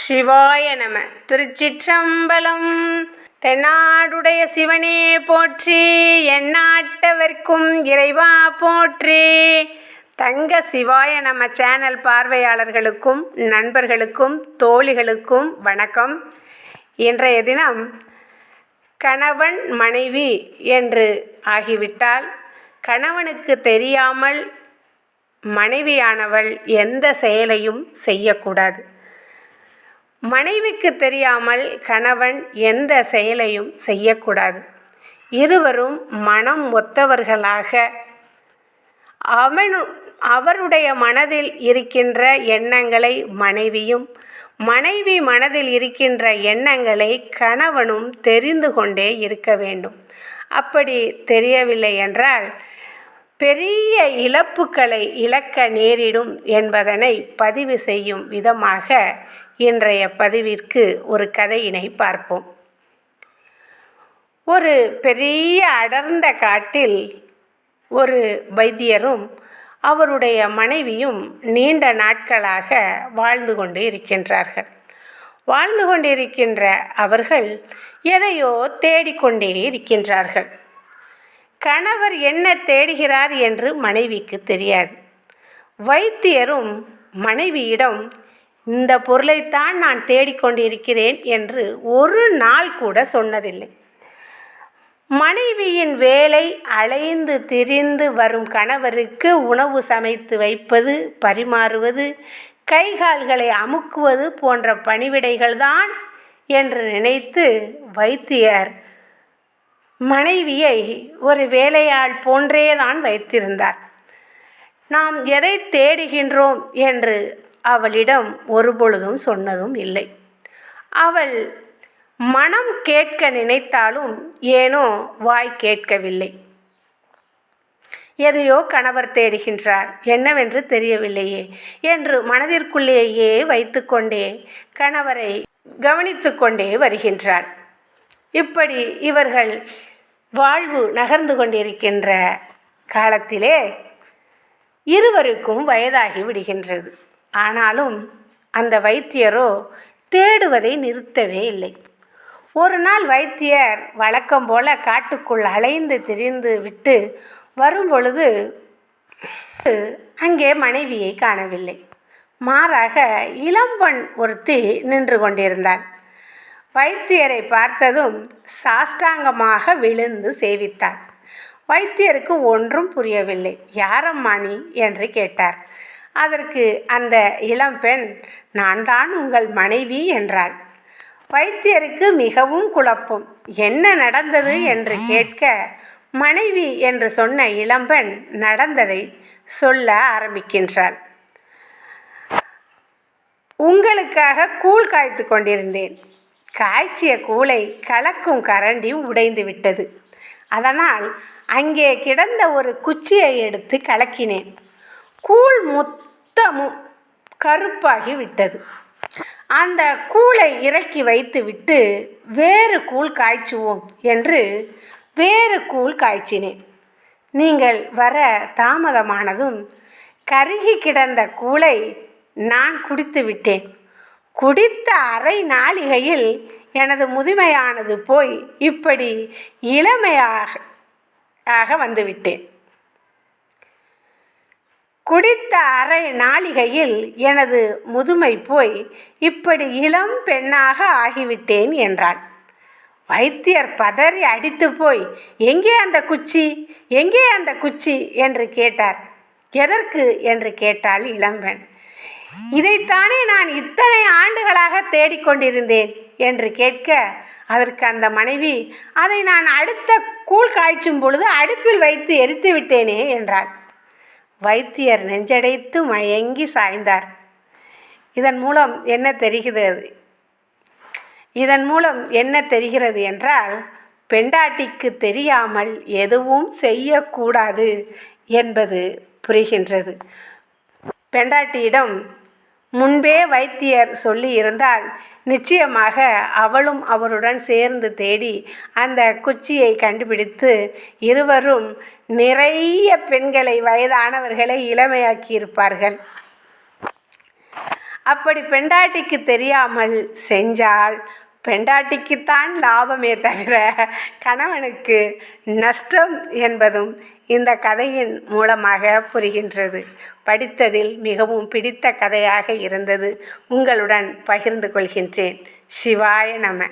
சிவாய நம. திருச்சிற்றம்பலம். தென்னாடுடைய சிவனே போற்றி, எந்நாட்டவர்க்கும் இறைவா போற்றி. தங்க சிவாய நம சேனல் பார்வையாளர்களுக்கும் நண்பர்களுக்கும் தோழிகளுக்கும் வணக்கம். இன்றைய தினம் கணவன் மனைவி என்று ஆகிவிட்டால் கணவனுக்கு தெரியாமல் மனைவியானவள் எந்த செயலையும் செய்யக்கூடாது. மனைவிக்கு தெரியாமல் கணவன் எந்த செயலையும் செய்யக்கூடாது. இருவரும் மனம் ஒத்தவர்களாக அவருடைய மனதில் இருக்கின்ற எண்ணங்களை மனைவியும், மனைவி மனதில் இருக்கின்ற எண்ணங்களை கணவனும் தெரிந்து கொண்டே இருக்க வேண்டும். அப்படி தெரியவில்லை என்றால் பெரிய இழப்புகளை இழக்க நேரிடும் என்பதனை பதிவு செய்யும் விதமாக இன்றைய பதிவிற்கு ஒரு கதையினை பார்ப்போம். ஒரு பெரிய அடர்ந்த காட்டில் ஒரு வைத்தியரும் அவருடைய மனைவியும் நீண்ட நாட்களாக வாழ்ந்து கொண்டு இருக்கின்றார்கள். வாழ்ந்து கொண்டிருக்கின்ற அவர்கள் எதையோ தேடிக்கொண்டே இருக்கின்றார்கள். கணவர் என்ன தேடுகிறார் என்று மனைவிக்கு தெரியாது. வைத்தியரும் மனைவியிடம் இந்த பொருளைத்தான் நான் தேடிக்கொண்டிருக்கிறேன் என்று ஒரு நாள் கூட சொன்னதில்லை. மனைவியின் வேலை அலைந்து திரிந்து வரும் கணவருக்கு உணவு சமைத்து வைப்பது, பரிமாறுவது, கைகால்களை அமுக்குவது போன்ற பணிவிடைகள்தான் என்று நினைத்து வைத்தியர் மனைவியை ஒரு வேலையாள் போன்றேதான் வைத்திருந்தார். நாம் எதை தேடுகின்றோம் என்று அவளிடம் ஒருபொழுதும் சொன்னதும் இல்லை. அவள் மனம் கேட்க நினைத்தாலும் ஏனோ வாய் கேட்கவில்லை. எதையோ கணவர் தேடுகின்றார், என்னவென்று தெரியவில்லையே என்று மனதிற்குள்ளேயே வைத்துக்கொண்டே கணவரை கவனித்து கொண்டே வருகின்றார். இப்படி இவர்கள் வாழ்வு நகர்ந்து கொண்டிருக்கின்ற காலத்திலே இருவருக்கும் வயதாகி விடுகின்றது. ஆனாலும் அந்த வைத்தியரோ தேடுவதை நிறுத்தவே இல்லை. ஒரு நாள் வைத்தியர் வழக்கம் போல காட்டுக்குள் அலைந்து திரிந்து விட்டு வரும்பொழுது அங்கே மனைவியை காணவில்லை. மாறாக இளம்பெண் ஒருத்தி நின்று கொண்டிருந்தாள். வைத்தியரை பார்த்ததும் சாஷ்டாங்கமாக விழுந்து சேவித்தாள். வைத்தியருக்கு ஒன்றும் புரியவில்லை. யாரம்மா நீ என்று கேட்டார். அதற்கு அந்த இளம்பெண், நான் தான் உங்கள் மனைவி என்றாள். வைத்தியருக்கு மிகவும் குழப்பம். என்ன நடந்தது என்று கேட்க, மனைவி என்று சொன்ன இளம்பெண் நடந்ததை சொல்ல ஆரம்பிக்கின்றாள். உங்களுக்காக கூழ் காய்த்து கொண்டிருந்தேன். காய்ச்சிய கூளை கலக்கும் கரண்டி உடைந்து விட்டது. அதனால் அங்கே கிடந்த ஒரு குச்சியை எடுத்து கலக்கினேன். கூழ் மொத்தமும் கருப்பாகி விட்டது. அந்த கூளை இறக்கி வைத்து விட்டு வேறு கூழ் காய்ச்சுவோம் என்று வேறு கூழ் காய்ச்சினேன். நீங்கள் வர தாமதமானதும் கருகி கிடந்த கூளை நான் குடித்து விட்டேன். குடித்த அரை நாளிகையில் எனது முதுமையானது போய் இப்படி இளமையாக வந்துவிட்டேன். குடித்த அரை நாளிகையில் எனது முதுமை போய் இப்படி இளம் பெண்ணாக ஆகிவிட்டேன் என்றாள். வைத்தியர் பதறி அடித்து போய், எங்கே அந்த குச்சி, எங்கே அந்த குச்சி என்று கேட்டார். எதற்கு என்று கேட்டாள் இளம்பெண். இதைத்தானே நான் இத்தனை ஆண்டுகளாக தேடிக்கொண்டிருந்தேன் என்று கேட்க, அதற்கு அந்த மனைவி, அதை நான் அடுத்த கூழ் காய்ச்சும் பொழுது அடுப்பில் வைத்து எரித்து விட்டேனே என்றாள். வைத்தியர் நெஞ்சடைத்து மயங்கி சாய்ந்தார். இதன் மூலம் என்ன தெரிகிறது என்றால், பெண்டாட்டிக்கு தெரியாமல் எதுவும் செய்யக்கூடாது என்பது புரிகின்றது. பெண்டாட்டியிடம் முன்பே வைத்தியர் சொல்லி இருந்தால் நிச்சயமாக அவளும் அவருடன் சேர்ந்து தேடி அந்த குச்சியை கண்டுபிடித்து இருவரும் நிறைய பெண்களை, வயதானவர்களை இளமையாக்கி இருப்பார்கள். அப்படி பெண்டாட்டிக்கு தெரியாமல் செஞ்சால் பெண்டாட்டிக்குத்தான் லாபமே தவிர கணவனுக்கு நஷ்டம் என்பதும் இந்த கதையின் மூலமாக புரிகின்றது. படித்ததில் மிகவும் பிடித்த கதையாக இருந்தது. உங்களுடன் பகிர்ந்து கொள்கின்றேன். சிவாய நம.